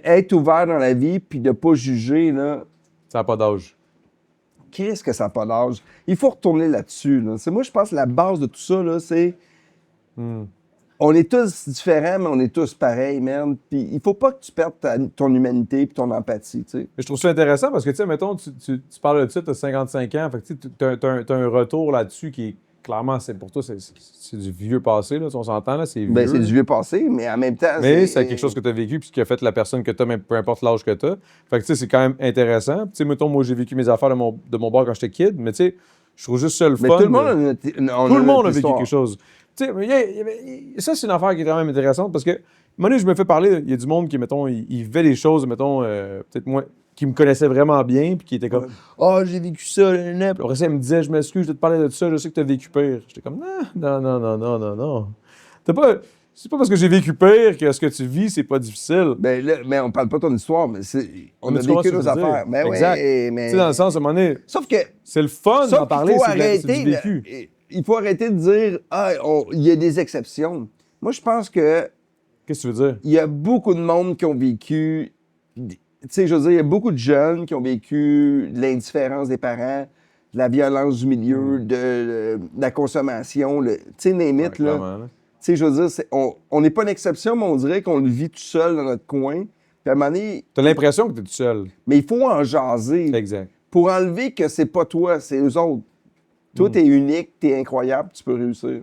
être ouvert dans la vie puis de pas juger, là... Ça n'a pas d'âge. Qu'est-ce que ça n'a pas d'âge? Il faut retourner là-dessus. Là. Moi, je pense que la base de tout ça, là, c'est... On est tous différents, mais on est tous pareils, merde. Puis il faut pas que tu perdes ton humanité et ton empathie, tu sais. Mais je trouve ça intéressant parce que, tu sais, mettons, tu parles de ça, tu as 55 ans, fait que tu as un retour là-dessus qui est... Clairement, pour toi, c'est du vieux passé, là, on s'entend, là, c'est vieux. Ben, c'est du vieux passé, mais en même temps... Mais c'est quelque chose que tu as vécu puis qui a fait la personne que tu as, même peu importe l'âge que tu as. Fait que, tu sais, c'est quand même intéressant. Tu sais, mettons, moi, j'ai vécu mes affaires de mon bord quand j'étais kid, mais tu sais, je trouve juste ça le fun. Mais tout le monde a vécu quelque chose. Tu sais, ça, c'est une affaire qui est quand même intéressante parce que, à un moment donné, je me fais parler, il y a du monde qui, mettons, il vivait des choses, mettons, peut-être moi, qui me connaissait vraiment bien, puis qui était comme « Ah, j'ai vécu ça, puis après ça, il me disait « Je m'excuse de te parler de ça, je sais que tu as vécu pire. » J'étais comme « Non. C'est pas parce que j'ai vécu pire que ce que tu vis, c'est pas difficile. » Ben là, mais on parle pas de ton histoire, mais on a vécu nos affaires. Mais exact. Ouais, mais... Tu sais, dans le sens, à un moment donné, sauf que... c'est le fun d'en parler, c'est du vécu. Il faut arrêter de dire « Ah, il y a des exceptions. » Moi, je pense que... Qu'est-ce que tu veux dire? Il y a beaucoup de monde qui ont vécu... Tu sais, je veux dire, il y a beaucoup de jeunes qui ont vécu l'indifférence des parents, de la violence du milieu, de la consommation, tu sais, les mythes, là. Tu sais, je veux dire, on n'est pas une exception, mais on dirait qu'on le vit tout seul dans notre coin. Puis à un moment donné... T'as l'impression que t'es tout seul. Mais il faut en jaser. Exact. Pour enlever que c'est pas toi, c'est eux autres. Toi, t'es unique, t'es incroyable, tu peux réussir.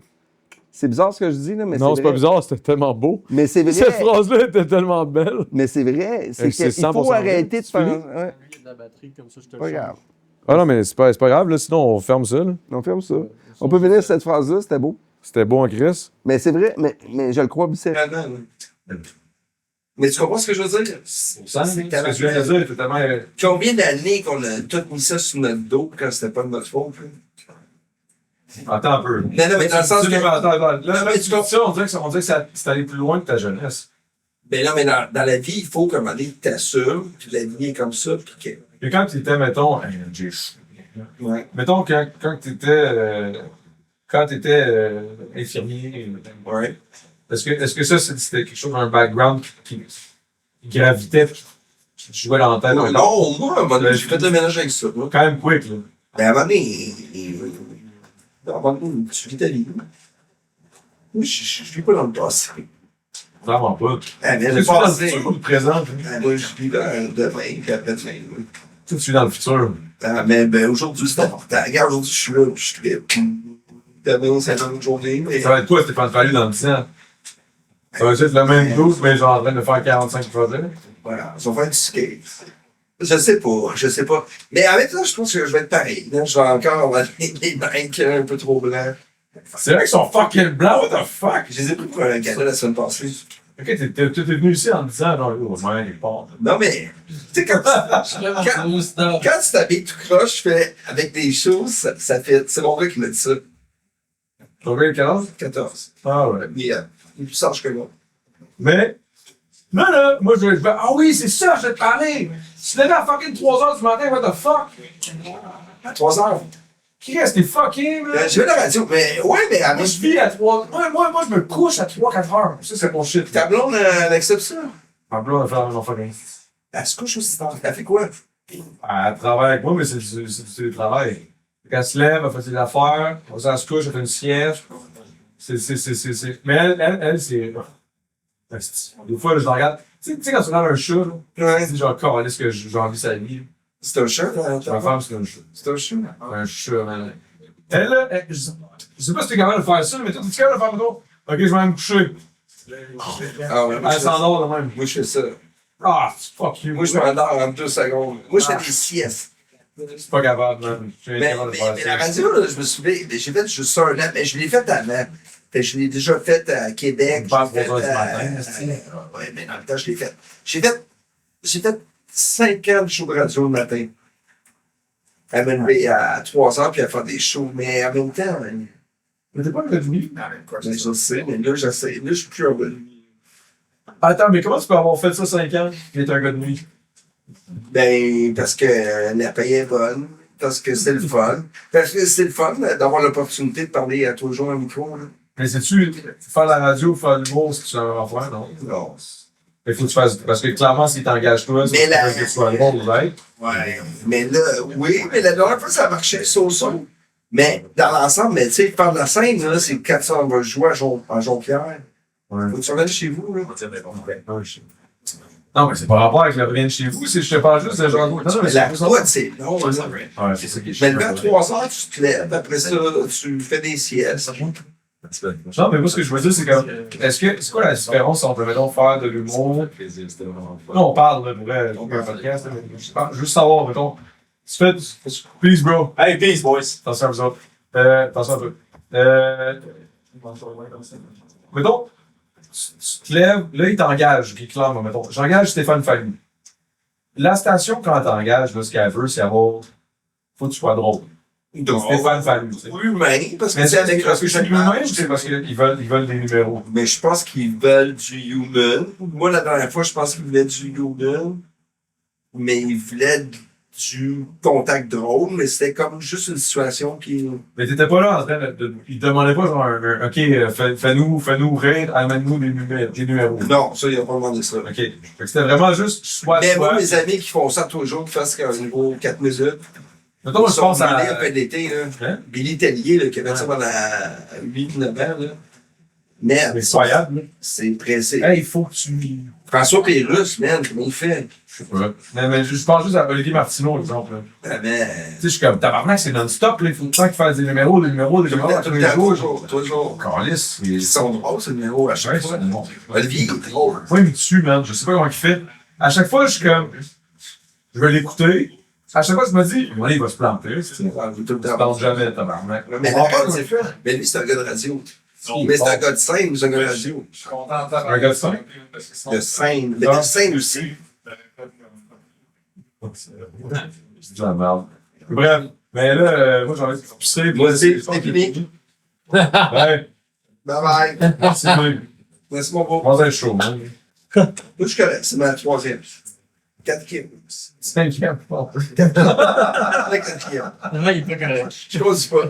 C'est bizarre ce que je dis, là, mais non, c'est pas bizarre, c'était tellement beau. Mais c'est vrai. Cette phrase-là était tellement belle. Mais c'est vrai. C'est qu'il faut arrêter de faire... Il y a de la batterie, comme ça, je te le Regarde. Ah non, mais c'est pas grave, là, sinon on ferme ça. Là. On ferme ça. On peut venir cette phrase-là, c'était beau. C'était beau en Chris. Mais c'est vrai, mais je le crois, Bisset. Mais tu comprends ce que je veux dire? Ce que je viens de dire était tellement... Combien d'années qu'on a tout mis ça sur notre dos quand c'était pas de notre faute? Attends un peu. Non, mais dans le sens que... Là, tu dis ça, on dirait que c'est allé plus loin que ta jeunesse. Ben non, mais dans la vie, il faut qu'à un moment donné, tu t'assumes, puis la vie est comme ça, puis que... Et quand tu étais, mettons... Ouais. Mettons, quand tu étais quand tu étais infirmier, Ouais. est-ce que ça, c'était quelque chose d'un background qui gravitait, qui te jouait dans la tête? Non, moi, à un moment donné, j'ai fait le ménage avec ça. Moi. Quand même quick, là. Ben, à un moment donné, tu vis ta vie. Moi, je vis pas dans le passé. Vraiment pas. Ah, mais Tu le es dans le passé. futur ou le présent? Ah, moi, je vis dans demain, puis après-demain. Oui. Tu es dans le futur. Ah, mais ben, aujourd'hui, c'est important. Regarde, aujourd'hui, je suis là, je suis libre. Demain, c'est une autre journée. Mais... Ça va être quoi, Stéphane Fallu, dans 10 ans? Ça va être le même 12, mais genre en train de faire 45 projets? Voilà, ça va faire du skate. Je sais pas. Mais en même temps, je pense que je vais être pareil. Là, je vais encore avoir des mecs un peu trop blancs. C'est vrai qu'ils sont fucking blancs, what the fuck? Je les ai pris pour un gala la semaine passée. Ok, t'es venu ici en disant, genre, oh, ouais, il part. Non, mais, tu sais, quand tu t'habilles tout croche, je fais avec des choses, ça fait. C'est mon gars qui m'a dit ça. Ton gars, il est quel âge? 14. Ah ouais. Mais, il est plus sage que moi. Mais, là, moi, je vais, ah oui, c'est ça, je vais te parler. Tu te levais à fucking 3h du matin, what the fuck? À 3 heures. Qui reste, t'es fucké, là? J'ai vu la radio, mais, ouais, mais, à Moi, je vis à 3. Moi, je me couche à 3-4 heures. Ça, c'est mon shit. ta blonde, elle accepte ça. Ma blonde, elle fait un fucking. Elle se couche aussi tard. Elle fait quoi? Elle travaille avec moi, mais c'est du travail. Quand elle se lève, elle fait ses affaires. Elle se couche, elle fait une sieste. Mais elle, c'est. Des fois, je la regarde. Tu sais, quand tu regardes un chat, là, Ouais. c'est genre, encore, est-ce que j'ai envie sa vie? C'est un chat, Ma femme, c'est un chat. C'est un chat. Un chat, man. Elle, là, je sais pas si t'es capable de faire ça, mais toi, t'es capable de faire, mettons, ok, je vais aller me coucher. Ah ouais, moi, Elle s'endort de même. moi, je fais ça. Ah, fuck you. Moi, je m'endors en 2 secondes. Moi, je fais des siestes. C'est pas capable, man. Je suis Mais, incapable de faire mais ça. la radio, là, je me souviens, j'ai fait juste un an, mais je l'ai fait avant. Fait que je l'ai déjà fait à Québec. Pas à je l'ai 3 heures fait du matin, ouais, mais dans le temps, je l'ai fait. J'ai fait 5 ans de show de radio le matin. À me lever à 3 heures puis à faire des shows. Mais en même temps, Mais t'es pas un gars de nuit? je sais, mais là, j'essaie. Là, je suis plus un gars de nuit. Attends, mais comment tu peux avoir fait ça 5 ans et être un gars de nuit? Ben, parce que la paye est bonne. Parce que c'est le fun. Parce que c'est le fun d'avoir l'opportunité de parler à tous les jours au micro. Là. Mais sais-tu, faire la radio, faire l'humour, c'est la même affaire, non? Non. Il faut que tu fasses. Parce que clairement, s'il t'engage toi, Mais c'est la- que tu sois drôle, right? Ouais. Mais là, oui, mais la dernière fois, ça marchait so-so. Mais dans l'ensemble, mais tu sais, faire de la scène, là, c'est quand on va jouer à Jonquière. Ouais. Faut que tu reviennes chez vous, là. Non, mais c'est pas rapport avec le revient de chez vous, c'est je te parle juste de genre. Non, Mais la route, c'est long, là. Ouais, c'est ça qui est Mais lever à 3 heures, tu te lèves. Après ça, tu fais des siestes. Non, mais moi, ce que je veux dire, c'est que. C'est quoi la différence entre, mettons, faire de l'humour? Là, on parle, là, pour vrai, on fait un podcast, là, mais je parle juste savoir, mettons. Tu fais. Peace, bro. Hey, peace, boys! Attention à vous autres. Attention un peu. Mettons, tu te lèves, là, il t'engage, qui clame, mettons. J'engage Stéphane Fallu. La station, quand elle t'engage, là, ce qu'elle veut, c'est avoir. Faut que tu sois drôle. Donc, Stéphane Fallu, tu sais. Humain, parce que Mais c'est avec parce que je suis humain ou c'est parce qu'ils veulent des numéros? Mais je pense qu'ils veulent du human. Moi, la dernière fois, je pense qu'ils voulaient du human. Mais ils voulaient du contact drôle, mais c'était comme juste une situation qui. Mais t'étais pas là en train ils te demandaient pas genre, ok, fais-nous rire, amène-nous des numéros. Non, ça, ils n'ont pas demandé ça. Ok. Fait que c'était vraiment juste soit. Mais moi, mes amis qui font ça toujours, qui fassent un niveau 4 minutes. Mettons, moi, Ils je pense sont à. mêlés un peu d'été, là. Hein? Billy Tellier, là, qui a fait ça pendant 8-9 ans, là. Mais C'est incroyable, là. c'est pressé. Hey, il faut que tu. François Pérusse, man, comment il fait? Je sais pas. Mais je pense juste à Olivier Martineau, exemple. Là. Ah, ben. Tu sais, je suis comme, tabarnak, c'est non-stop, là. Il faut tout le temps qu'il fasse des numéros à tous les jours. Toujours. Calice, Ils sont drôles, ces numéros, à chaque fois. bon. Olivier, il est drôle. Moi, il me tue, man. Je sais pas comment il fait. À chaque fois, je suis comme, je vais l'écouter. À chaque fois, je me dis, il va se planter. Tu sais. Ah, tout le Tu temps. parles jamais, tabarnak. Mais lui, c'est un gars de radio. Mais c'est un gars de scène ou c'est un gars de radio? Je suis content d'entendre Un gars de scène? De scène. Mais de scène aussi. C'est de la merde. Bref. Mais là, moi, j'ai envie de pisser. Moi, c'est fini. Ouais. Bye bye. Merci, mec. Merci mon beau. Moi, c'est chaud, man. Moi, je suis correct. C'est ma 3e. Quatrième. Cinquième fois. La quatrième. Finalement, il est pas correct. Je n'ose pas.